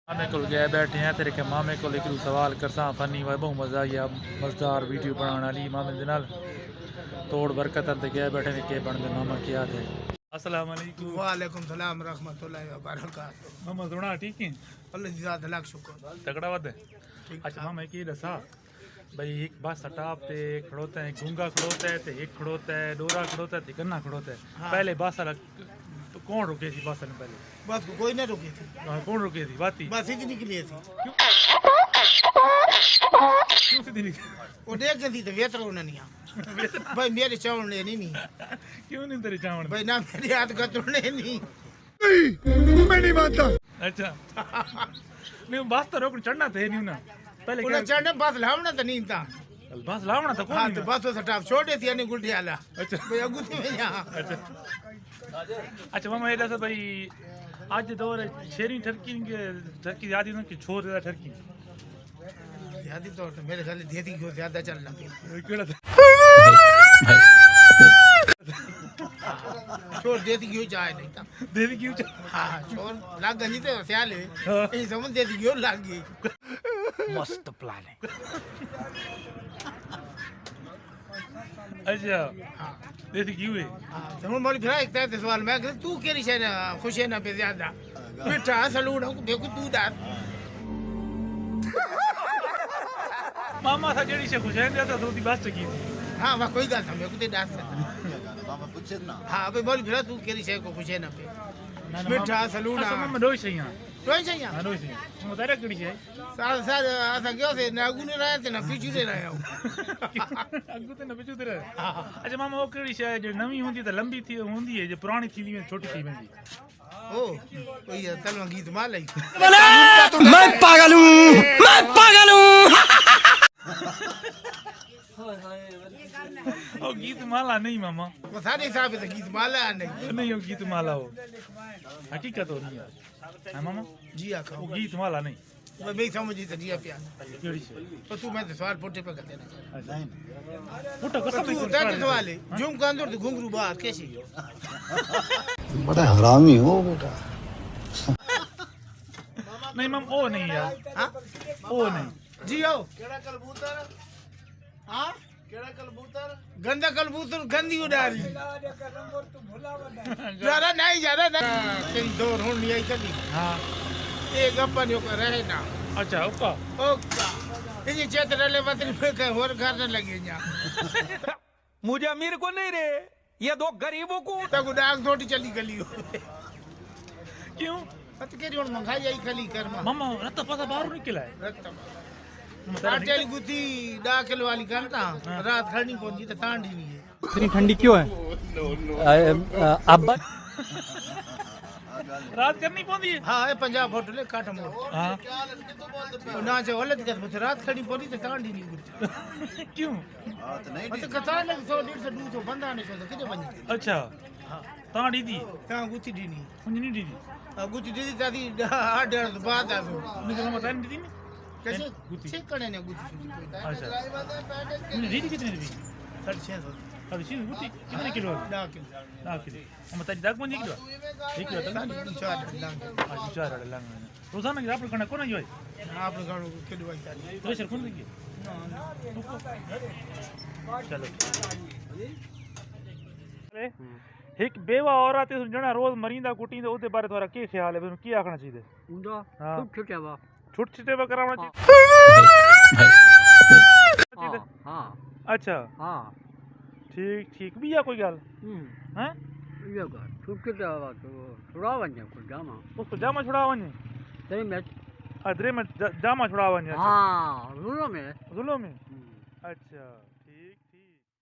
मामे को गए बैठे हैं तेरे के मामे को एक सवाल करसा फनी व बहुत मजा आया मजेदार वीडियो बनाने वाली मामे दे नाल तोड़ बरकत ते गए बैठे ने के बन दे मामा क्या थे। अस्सलाम वालेकुम। वालेकुम सलाम रहमतुल्लाहि व बरकातहू। मामा सुना ठीक है अल्लाह जी ज़ात लाख शुक्र तगड़ा वद। अच्छा मामा की दसा भाई एक बस स्टॉप ते खड़ोता है गूंगा खड़ोता है ते एक खड़ोता है डोरा खड़ोता है ते गन्ना खड़ोता है। हाँ। पहले बस वाला कौन रुके थी बस ने पहले? बस कोई नहीं रुकी थी। कौन रुके थी बाती बस ही निकली थी। क्यों सीधी निकली? वो देख गई थी तो वेतर उन्हें नहीं भाई मेरे चावल ने नहीं क्यों नहीं तेरे चावल भाई ना मेरे हाथ का तोड़ने नहीं मैं नहीं मानता। अच्छा नहीं बस तो रोक चढ़ना थे नहीं ना पहले उन्हें चढ़ने बस लावना तो नहीं था। बस लावना था कौन? हाँ तो बस वो स्टाफ छोड़े थी यानी गुल्टी आला। अच्छा भाई अगू थी मैं यहाँ। अच्छा अच्छा मामा ये दस भाई आज दौर शेरी ठरकी ठरकी याद ही ना कि छोर ज्यादा ठरकी यादी तौर तो मेरे ख्याल देती क्यों ज्यादा चलना पिया केड़ा था छोड़ देती क्यों चाहे नहीं था देवी क्यों हाँ छोड़ लाग गई तो सियाल है ये समझ देती क्यों लाग गई मस्त प्लान है। अच्छा हाँ देवी क्यों है? हाँ तो हम बोली फिर एक तरह सवाल मैं कहता तू केरी शे ना खुश है ना पे ज्यादा मिठा सलून हमको देखो तू डाल मामा था जेडी से खुश है ज्यादा तो बस की थी। हाँ वह कोई गल था मेरे को ते डांस करता हाँ भाई बोली फिर तू केरी शे को खुश है ना पे मिठा सलून मामा दोई सही हां रोई सही हां दोई सही हम तेरे कड़ी है साल साल ऐसा क्यों से ना आगू नहीं रहे थे ना पीछे नहीं रहे हो अगू ते न बिचू तेरे। अच्छा मामा वो कड़ी है जो नवी होंदी तो लंबी थी होंदी है जो पुरानी थी में छोटी थी वेंदी ओ कोई तलवा गीत मार लाई मैं पागल हूँ ओ गीत माला नहीं मामा वो सारे हिसाब से गीत माला नहीं नहीं हो गीत माला हो हकीकत हो नहीं है हाँ मामा जी आखा वो गीत माला नहीं मैं भी समझी तो दिया प्यार केड़ी से तो तू मैं तो सवाल पोटे पे कर देना अच्छा पुट कसम तू तेरे सवाल है जुम का अंदर तो घुंघरू बात कैसी बड़ा हरामी हो बेटा। नहीं माम ओ नहीं यार हां ओ नहीं जी आओ केड़ा कबूतर हां केड़ा कबूतर गंदा कबूतर गंदी उड़ारी ज्यादा नहीं तेरी दौर होनी आई चली हाँ एक अपन यो कर रहे ना अच्छा ओका ओका ये क्षेत्र ले बतरी पे कहीं और करने लगे जा मुझे अमीर को नहीं रे ये दो गरीबों को तक डाक थोड़ी चली गली हो क्यों मत केरी और मंगाई आई खली कर मामा रत्ता पता बाहर निकला है साटेली गुती डा किलो वाली करता रात खड़नी पहुंची तो तांडी नहीं है इतनी ठंडी क्यों है? अब रात करनी पौंदी है हाँ ये 50 फोटो ले काट मोड़ हाँ ना जो गलत कर मुझे रात खड़ी पड़ी तो तांडी नहीं गुती क्यों मतलब कथा लग 100 150 200 बंदा नहीं सो कितने बंदे अच्छा हाँ ताड़ी दी ता गुती दी नहीं कुंज नहीं दी गुती दी तादी 8 बाद आ तो निकल मत नहीं दी कैसे गुती चेक करने ने गुती अच्छा दी कितने दी 650 अरे सी गुती कितने किलो है? 10 किलो 10 किलो हम ताजी दाग बन किलो 1 किलो तक चार लांग आज 4 लंग रोजाना की आप करना कोना जो है आपने गाड़ो के दवाई चाली प्रेशर कौन देखिए चलो एक बेवा औरत है जना रोज मरींदा कुटींदा ओदे बारे थोड़ा के ख्याल है की आखना चाहिए उंदा हां छुट छुटे वा करावना चाहिए हाँ अच्छा हाँ ठीक ठीक बिया कोई गाल हैं ये का छुट के जावा तो थोड़ा वन्या को जामा उसको जामा छुड़ावने तेरे मैच अदरे में जामा छुड़ावने हाँ जुलो में जुलो में अच्छा